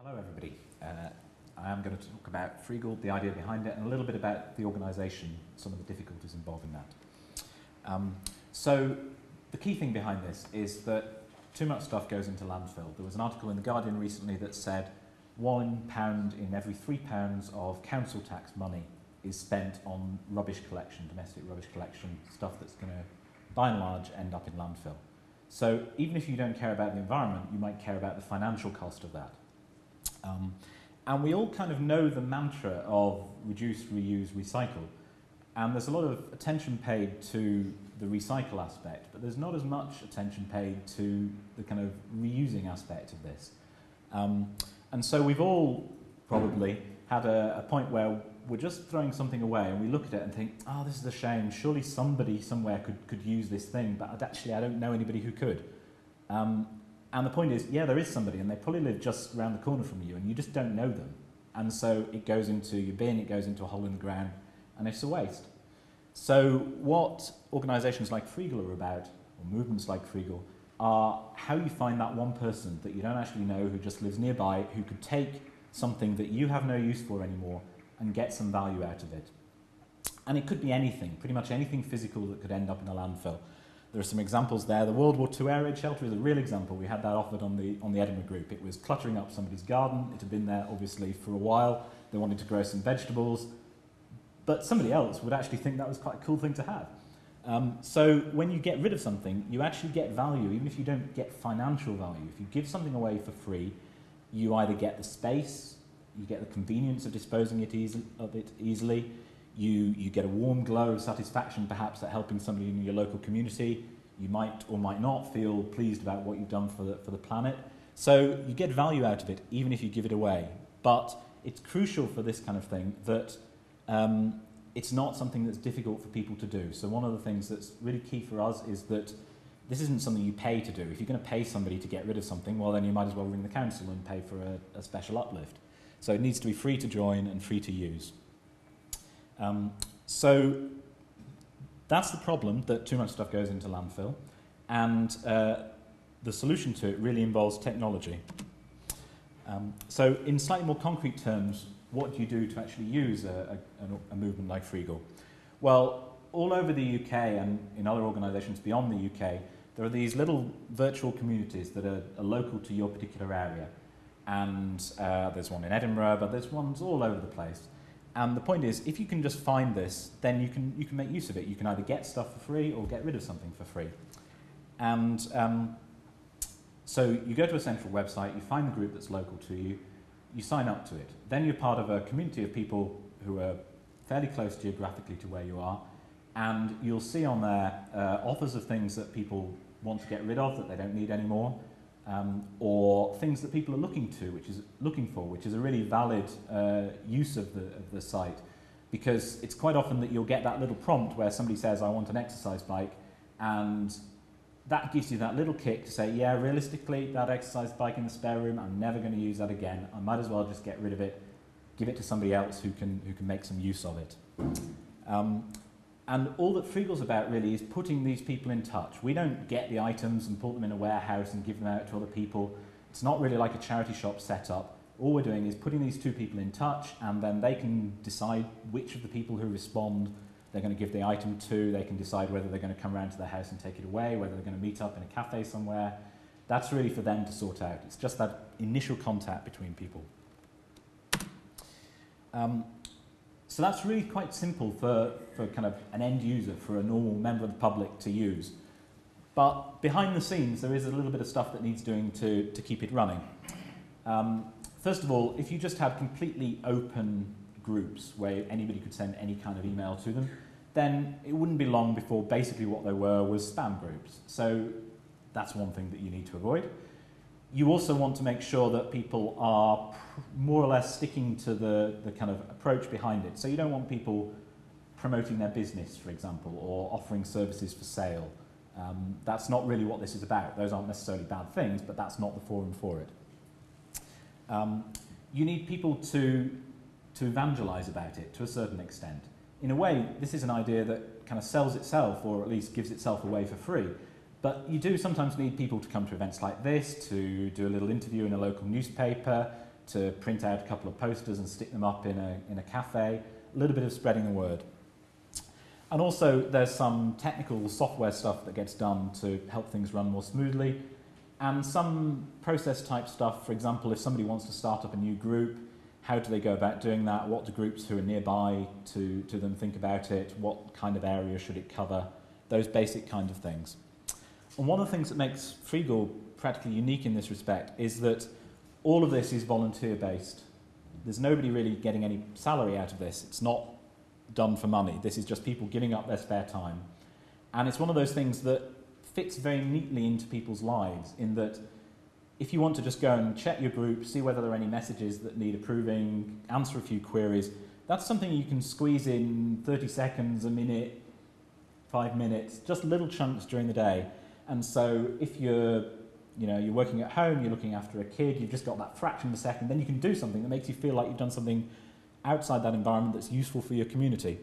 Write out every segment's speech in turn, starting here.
Hello everybody. I am going to talk about Freegle, the idea behind it, and a little bit about the organisation, some of the difficulties involved in that. So the key thing behind this is that too much stuff goes into landfill. There was an article in The Guardian recently that said £1 in every £3 of council tax money is spent on rubbish collection, domestic rubbish collection, stuff that's going to, by and large, end up in landfill. So even if you don't care about the environment, you might care about the financial cost of that. And we all kind of know the mantra of reduce, reuse, recycle. And there's a lot of attention paid to the recycle aspect, but there's not as much attention paid to the kind of reusing aspect of this. And so we've all probably had a point where we're just throwing something away and we look at it and think, oh, this is a shame, surely somebody somewhere could use this thing, but I don't know anybody who could. And the point is, yeah, there is somebody, and they probably live just around the corner from you, and you just don't know them. And so it goes into your bin, it goes into a hole in the ground, and it's a waste. So what organisations like Freegle are about, or movements like Freegle, are how you find that one person that you don't actually know who just lives nearby, who could take something that you have no use for anymore and get some value out of it. And it could be anything, pretty much anything physical that could end up in a landfill. There are some examples there. The World War II air raid shelter is a real example. We had that offered on the Edinburgh group. It was cluttering up somebody's garden. It had been there, obviously, for a while. They wanted to grow some vegetables. But somebody else would actually think that was quite a cool thing to have. So when you get rid of something, you actually get value, even if you don't get financial value. If you give something away for free, you either get the space, you get the convenience of disposing of it easily, you get a warm glow of satisfaction perhaps at helping somebody in your local community. You might or might not feel pleased about what you've done for the planet. So you get value out of it even if you give it away. But it's crucial for this kind of thing that it's not something that's difficult for people to do. So one of the things that's really key for us is that this isn't something you pay to do. If you're going to pay somebody to get rid of something, well then you might as well ring the council and pay for a special uplift. So it needs to be free to join and free to use. So that's the problem, that too much stuff goes into landfill, and the solution to it really involves technology. So in slightly more concrete terms, what do you do to actually use a movement like Freegle? Well, all over the UK and in other organisations beyond the UK, there are these little virtual communities that are local to your particular area. And there's one in Edinburgh, but there's ones all over the place. And the point is, if you can just find this, then you can make use of it. You can either get stuff for free or get rid of something for free. And so you go to a central website, you find the group that's local to you, you sign up to it. Then you're part of a community of people who are fairly close geographically to where you are, and you'll see on there offers of things that people want to get rid of, that they don't need anymore, or things that people are looking for, which is a really valid use of the site, because it's quite often that you'll get that little prompt where somebody says, I want an exercise bike, and that gives you that little kick to say, yeah, realistically, that exercise bike in the spare room, I'm never going to use that again. I might as well just get rid of it, give it to somebody else who can make some use of it. And all that Freegle's about really is putting these people in touch. We don't get the items and put them in a warehouse and give them out to other people. It's not really like a charity shop set up. All we're doing is putting these two people in touch, and then they can decide which of the people who respond they're going to give the item to. They can decide whether they're going to come around to their house and take it away, whether they're going to meet up in a cafe somewhere. That's really for them to sort out. It's just that initial contact between people. So that's really quite simple for kind of an end user, for a normal member of the public to use. But behind the scenes, there is a little bit of stuff that needs doing to keep it running. First of all, if you just had completely open groups where anybody could send any kind of email to them, then it wouldn't be long before basically what they were was spam groups. So that's one thing that you need to avoid. You also want to make sure that people are more or less sticking to the kind of approach behind it. So you don't want people promoting their business, for example, or offering services for sale. That's not really what this is about. Those aren't necessarily bad things, but that's not the forum for it. You need people to evangelize about it to a certain extent. In a way, this is an idea that kind of sells itself, or at least gives itself away for free. But you do sometimes need people to come to events like this, to do a little interview in a local newspaper, to print out a couple of posters and stick them up in a cafe, a little bit of spreading the word. And also there's some technical software stuff that gets done to help things run more smoothly, and some process type stuff. For example, if somebody wants to start up a new group, how do they go about doing that? What do groups who are nearby to them think about it? What kind of area should it cover? Those basic kind of things. And one of the things that makes Freegle practically unique in this respect is that all of this is volunteer-based. There's nobody really getting any salary out of this. It's not done for money. This is just people giving up their spare time. And it's one of those things that fits very neatly into people's lives, in that if you want to just go and check your group, see whether there are any messages that need approving, answer a few queries, that's something you can squeeze in 30 seconds, a minute, 5 minutes, just little chunks during the day. And so if you're working at home, you're looking after a kid, you've just got that fraction of a second, then you can do something that makes you feel like you've done something outside that environment that's useful for your community.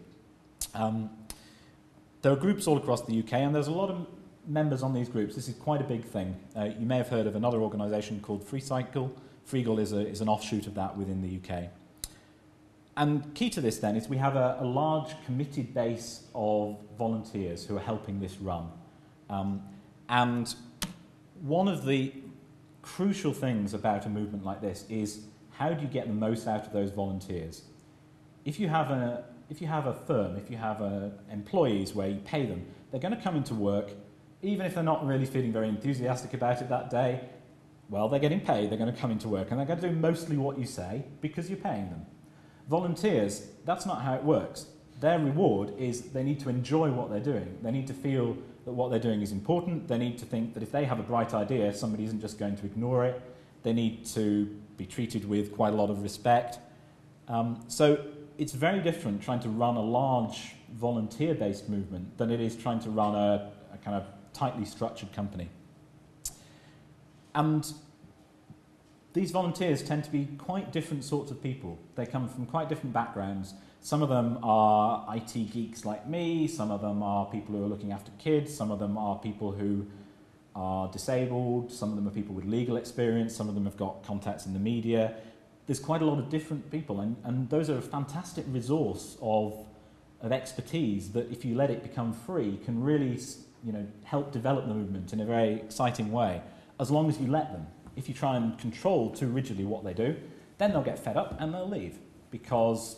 There are groups all across the UK, and there's a lot of members on these groups. This is quite a big thing. You may have heard of another organisation called Freegle. Freegle is an offshoot of that within the UK. And key to this then is we have a large committed base of volunteers who are helping this run. And one of the crucial things about a movement like this is, how do you get the most out of those volunteers? If you have a firm, if you have employees where you pay them, they're going to come into work, even if they're not really feeling very enthusiastic about it that day. Well, they're getting paid, they're going to come into work, and they're going to do mostly what you say because you're paying them. Volunteers, that's not how it works. Their reward is they need to enjoy what they're doing. They need to feel that what they're doing is important. They need to think that if they have a bright idea, somebody isn't just going to ignore it. They need to be treated with quite a lot of respect. So it's very different trying to run a large volunteer-based movement than it is trying to run a kind of tightly structured company. And these volunteers tend to be quite different sorts of people. They come from quite different backgrounds. Some of them are IT geeks like me, some of them are people who are looking after kids, some of them are people who are disabled, some of them are people with legal experience, some of them have got contacts in the media. There's quite a lot of different people, and those are a fantastic resource of expertise that, if you let it become free, can really help develop the movement in a very exciting way, as long as you let them. If you try and control too rigidly what they do, then they'll get fed up and they'll leave, because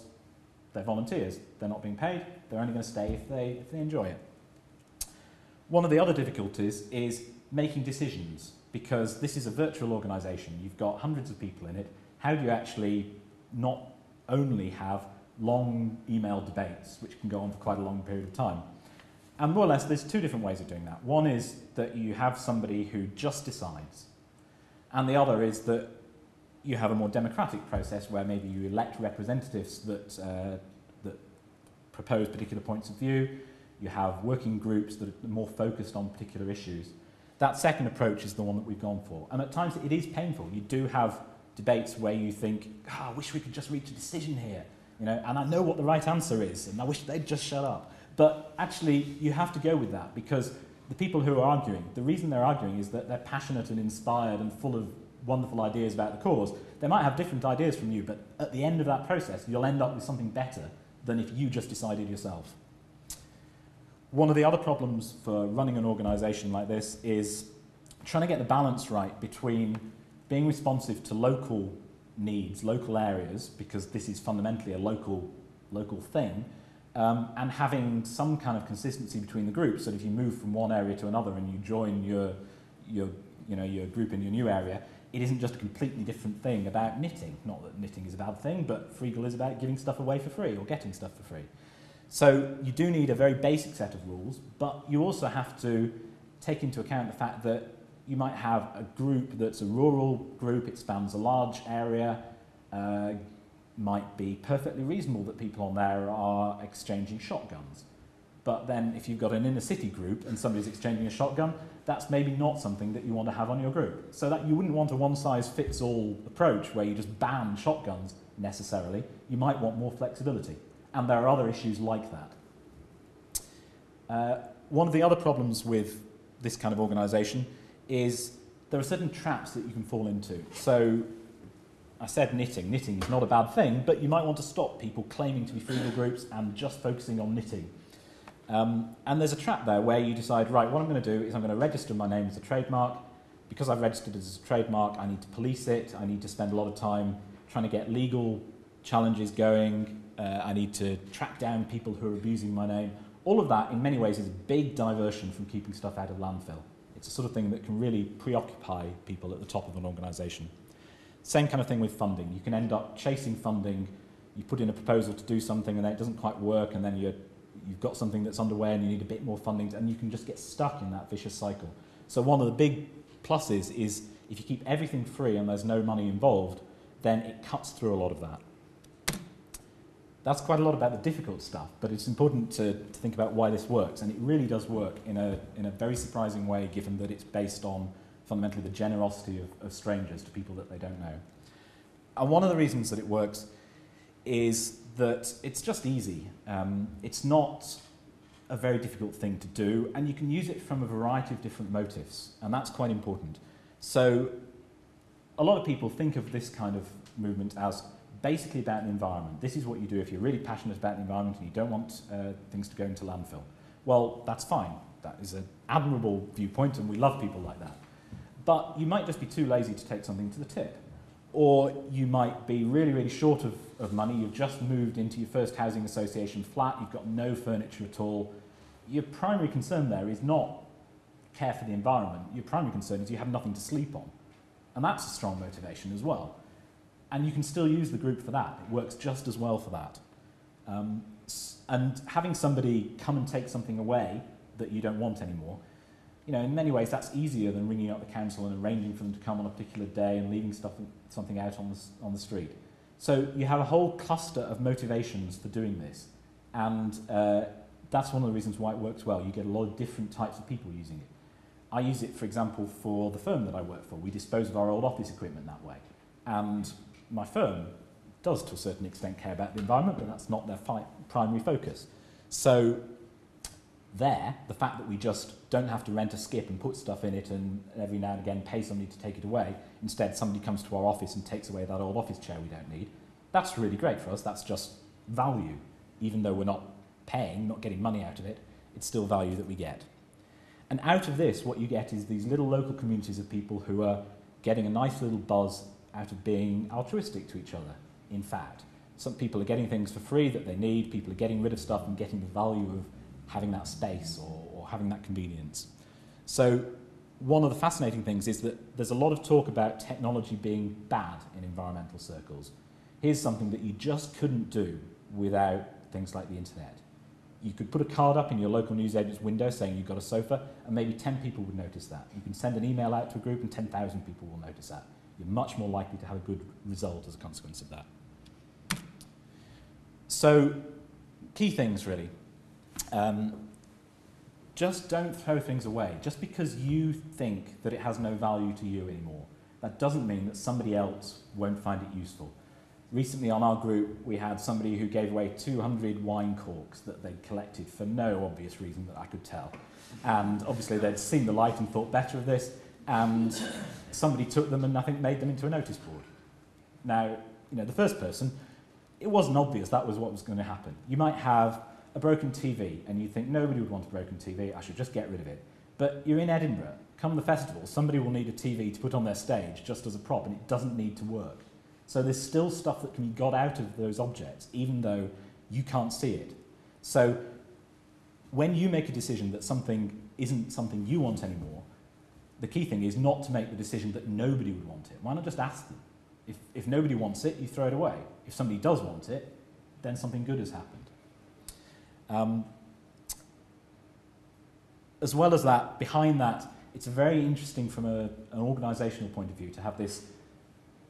they're volunteers. They're not being paid. They're only going to stay if they enjoy it. One of the other difficulties is making decisions, because this is a virtual organisation. You've got hundreds of people in it. How do you actually not only have long email debates, which can go on for quite a long period of time? And more or less, there's two different ways of doing that. One is that you have somebody who just decides, and the other is that you have a more democratic process where maybe you elect representatives that propose particular points of view. You have working groups that are more focused on particular issues. That second approach is the one that we've gone for. And at times it is painful. You do have debates where you think, I wish we could just reach a decision here, and I know what the right answer is, and I wish they'd just shut up. But actually, you have to go with that, because the people who are arguing, the reason they're arguing is that they're passionate and inspired and full of wonderful ideas about the cause. They might have different ideas from you, but at the end of that process, you'll end up with something better than if you just decided yourself. One of the other problems for running an organisation like this is trying to get the balance right between being responsive to local needs, local areas, because this is fundamentally a local thing, and having some kind of consistency between the groups, so that if you move from one area to another and you join your group in your new area, it isn't just a completely different thing about knitting. Not that knitting is a bad thing, but Freegle is about giving stuff away for free or getting stuff for free. So you do need a very basic set of rules, but you also have to take into account the fact that you might have a group that's a rural group, it spans a large area, might be perfectly reasonable that people on there are exchanging shotguns. But then if you've got an inner city group and somebody's exchanging a shotgun, that's maybe not something that you want to have on your group. So that you wouldn't want a one-size-fits-all approach where you just ban shotguns necessarily. You might want more flexibility. And there are other issues like that. One of the other problems with this kind of organisation is there are certain traps that you can fall into. So I said knitting. Knitting is not a bad thing, but you might want to stop people claiming to be Freegle groups and just focusing on knitting. And there's a trap there where you decide, right, what I'm going to do is I'm going to register my name as a trademark. Because I've registered it as a trademark, I need to police it. I need to spend a lot of time trying to get legal challenges going. I need to track down people who are abusing my name. All of that, in many ways, is a big diversion from keeping stuff out of landfill. It's the sort of thing that can really preoccupy people at the top of an organisation. Same kind of thing with funding. You can end up chasing funding. You put in a proposal to do something and then it doesn't quite work, and then you've got something that's underway and you need a bit more funding, and you can just get stuck in that vicious cycle. So one of the big pluses is if you keep everything free and there's no money involved, then it cuts through a lot of that. That's quite a lot about the difficult stuff, but it's important to think about why this works, and it really does work in a very surprising way, given that it's based on fundamentally the generosity of strangers to people that they don't know. And one of the reasons that it works is that it's just easy. It's not a very difficult thing to do, and you can use it from a variety of different motives, and that's quite important. So a lot of people think of this kind of movement as basically about the environment. This is what you do if you're really passionate about the environment and you don't want things to go into landfill. Well, that's fine. That is an admirable viewpoint, and we love people like that. But you might just be too lazy to take something to the tip. Or you might be really, really short of money. You've just moved into your first housing association flat. You've got no furniture at all. Your primary concern there is not care for the environment. Your primary concern is you have nothing to sleep on. And that's a strong motivation as well. And you can still use the group for that. It works just as well for that. And having somebody come and take something away that you don't want anymore, in many ways that's easier than ringing up the council and arranging for them to come on a particular day and leaving something out on the street. So you have a whole cluster of motivations for doing this, and that's one of the reasons why it works well. You get a lot of different types of people using it. I use it, for example, for the firm that I work for. We dispose of our old office equipment that way, and my firm does to a certain extent care about the environment, but that's not their primary focus. So the fact that we just don't have to rent a skip and put stuff in it and every now and again pay somebody to take it away, instead somebody comes to our office and takes away that old office chair we don't need, that's really great for us. That's just value. Even though we're not paying, not getting money out of it, it's still value that we get. And out of this, what you get is these little local communities of people who are getting a nice little buzz out of being altruistic to each other, in fact. Some people are getting things for free that they need, people are getting rid of stuff and getting the value of having that space or having that convenience. So one of the fascinating things is that there's a lot of talk about technology being bad in environmental circles. Here's something that you just couldn't do without things like the internet. You could put a card up in your local newsagent's window saying you've got a sofa, and maybe 10 people would notice that. You can send an email out to a group and 10,000 people will notice that. You're much more likely to have a good result as a consequence of that. So, key things really. Just don't throw things away. Just because you think that it has no value to you anymore, that doesn't mean that somebody else won't find it useful. Recently on our group, we had somebody who gave away 200 wine corks that they'd collected for no obvious reason that I could tell. And obviously they'd seen the light and thought better of this, and somebody took them and I think made them into a notice board. Now, the first person, it wasn't obvious that was what was going to happen. You might have a broken TV and you think nobody would want a broken TV, I should just get rid of it. But you're in Edinburgh, come the festival, somebody will need a TV to put on their stage just as a prop, and it doesn't need to work. So there's still stuff that can be got out of those objects, even though you can't see it. So when you make a decision that something isn't something you want anymore, the key thing is not to make the decision that nobody would want it. Why not just ask them? If nobody wants it, you throw it away. If somebody does want it, then something good has happened. As well as that, behind that, it's very interesting from an organisational point of view to have this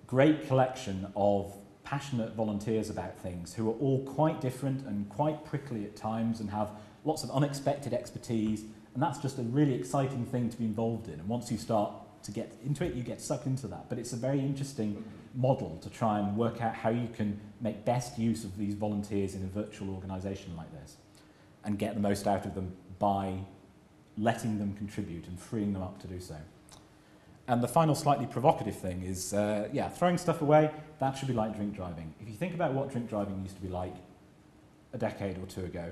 great collection of passionate volunteers about things who are all quite different and quite prickly at times and have lots of unexpected expertise, and that's just a really exciting thing to be involved in. And once you start to get into it, you get sucked into that. But it's a very interesting model to try and work out how you can make best use of these volunteers in a virtual organisation like this and get the most out of them by letting them contribute and freeing them up to do so. And the final slightly provocative thing is, yeah, throwing stuff away, that should be like drink driving. If you think about what drink driving used to be like a decade or two ago,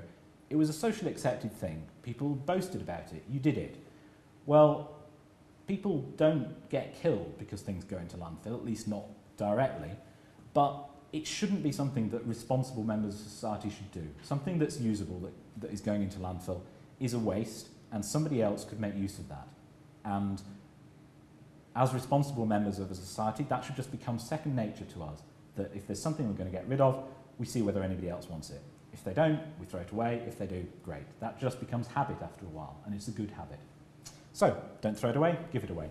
it was a socially accepted thing. People boasted about it. You did it. Well, people don't get killed because things go into landfill, at least not directly, but it shouldn't be something that responsible members of society should do. Something that's usable, that is going into landfill, is a waste, and somebody else could make use of that. And as responsible members of a society, that should just become second nature to us, that if there's something we're going to get rid of, we see whether anybody else wants it. If they don't, we throw it away. If they do, great. That just becomes habit after a while, and it's a good habit. So, don't throw it away, give it away.